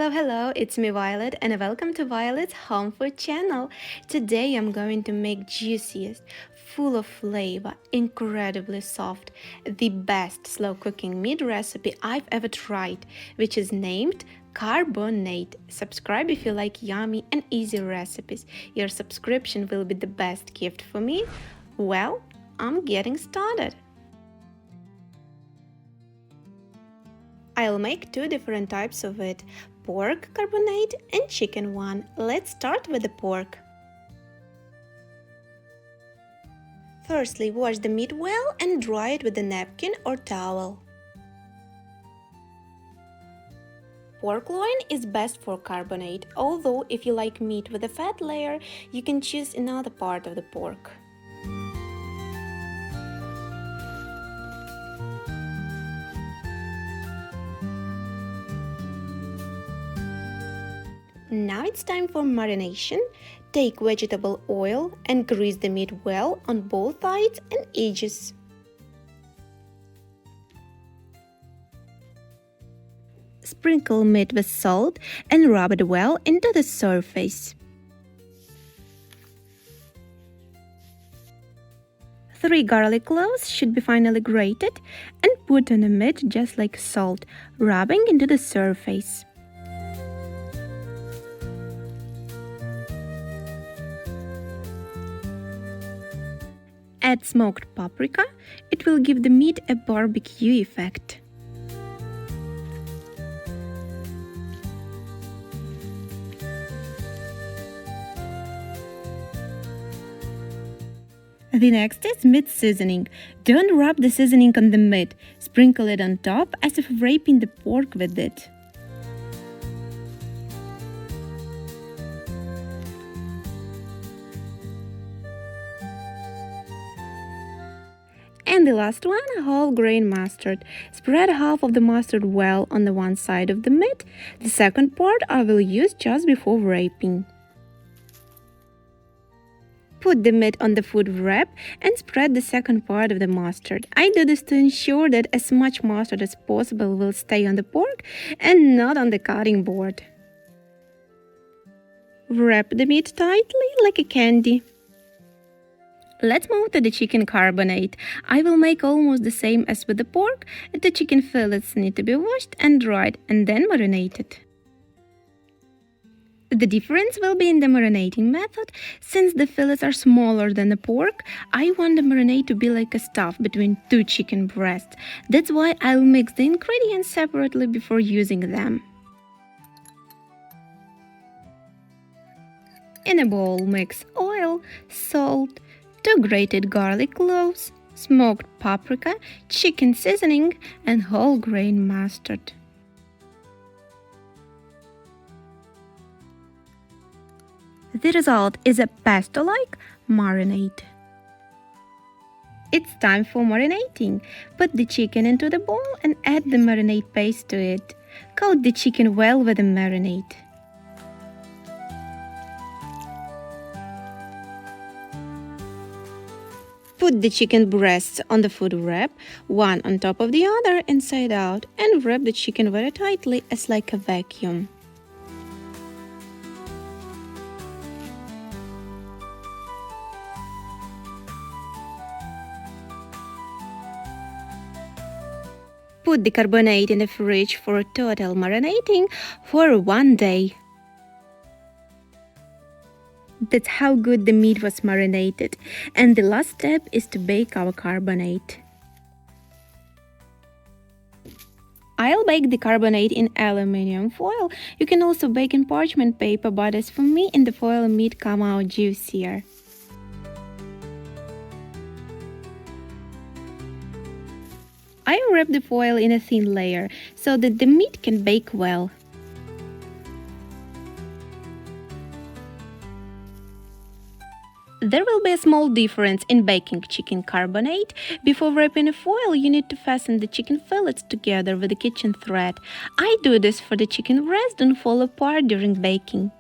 Hello, it's me Violet and welcome to Violet's Home Food channel. Today I'm going to make juiciest, full of flavor, incredibly soft, the best slow cooking meat recipe I've ever tried, which is named Carbonade. Subscribe if you like yummy and easy recipes. Your subscription will be the best gift for me. Well, I'm getting started. I'll make two different types of it, pork carbonade and chicken one. Let's start with the pork. Firstly, wash the meat well and dry it with a napkin or towel. Pork loin is best for carbonade, although if you like meat with a fat layer, you can choose another part of the pork. Now it's time for marination. Take vegetable oil and grease the meat well on both sides and edges. Sprinkle meat with salt and rub it well into the surface. 3 garlic cloves should be finely grated and put on the meat just like salt, rubbing into the surface. Add smoked paprika. It will give the meat a barbecue effect. The next is meat seasoning. Don't rub the seasoning on the meat. Sprinkle it on top as if wrapping the pork with it. And the last one, whole grain mustard. Spread half of the mustard well on the one side of the meat. The second part I will use just before wrapping. Put the meat on the food wrap and spread the second part of the mustard. I do this to ensure that as much mustard as possible will stay on the pork and not on the cutting board. Wrap the meat tightly like a candy. Let's move to the chicken carbonade. I will make almost the same as with the pork. The chicken fillets need to be washed and dried and then marinated. The difference will be in the marinating method. Since the fillets are smaller than the pork, I want the marinade to be like a stuff between two chicken breasts. That's why I'll mix the ingredients separately before using them. In a bowl, mix oil, salt, 2 grated garlic cloves, smoked paprika, chicken seasoning, and whole grain mustard. The result is a pesto-like marinade. It's time for marinating. Put the chicken into the bowl and add the marinade paste to it. Coat the chicken well with the marinade. Put the chicken breasts on the food wrap, one on top of the other inside out, and wrap the chicken very tightly as like a vacuum. Put the carbonade in the fridge for a total marinating for 1 day. That's how good the meat was marinated. And the last step is to bake our carbonade. I'll bake the carbonade in aluminum foil. You can also bake in parchment paper, but as for me, in the foil meat come out juicier. I wrap the foil in a thin layer so that the meat can bake well. There will be a small difference in baking chicken carbonade. Before wrapping a foil, you need to fasten the chicken fillets together with a kitchen thread. I do this for the chicken breast don't fall apart during baking.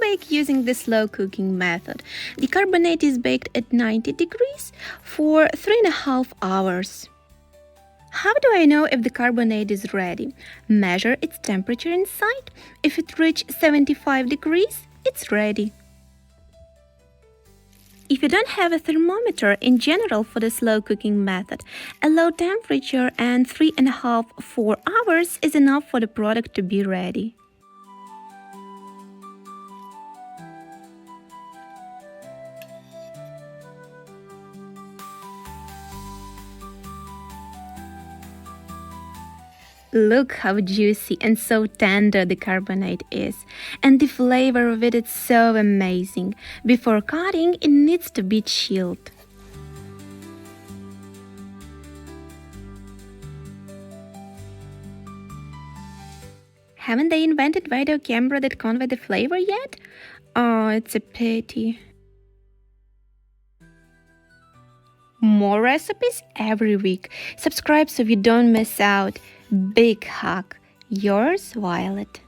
bake using the slow cooking method. The carbonate is baked at 90 degrees for 3.5 hours. How do I know if the carbonade is ready? Measure its temperature inside. If it reaches 75 degrees, it's ready. If you don't have a thermometer in general for the slow cooking method, a low temperature and 3.5–4 hours is enough for the product to be ready. Look how juicy and so tender the carbonade is, and the flavor of it is so amazing. Before cutting, it needs to be chilled. Haven't they invented video camera that convey the flavor yet? Oh, it's a pity. More recipes every week. Subscribe so you don't miss out. Big hug. Yours, Violet.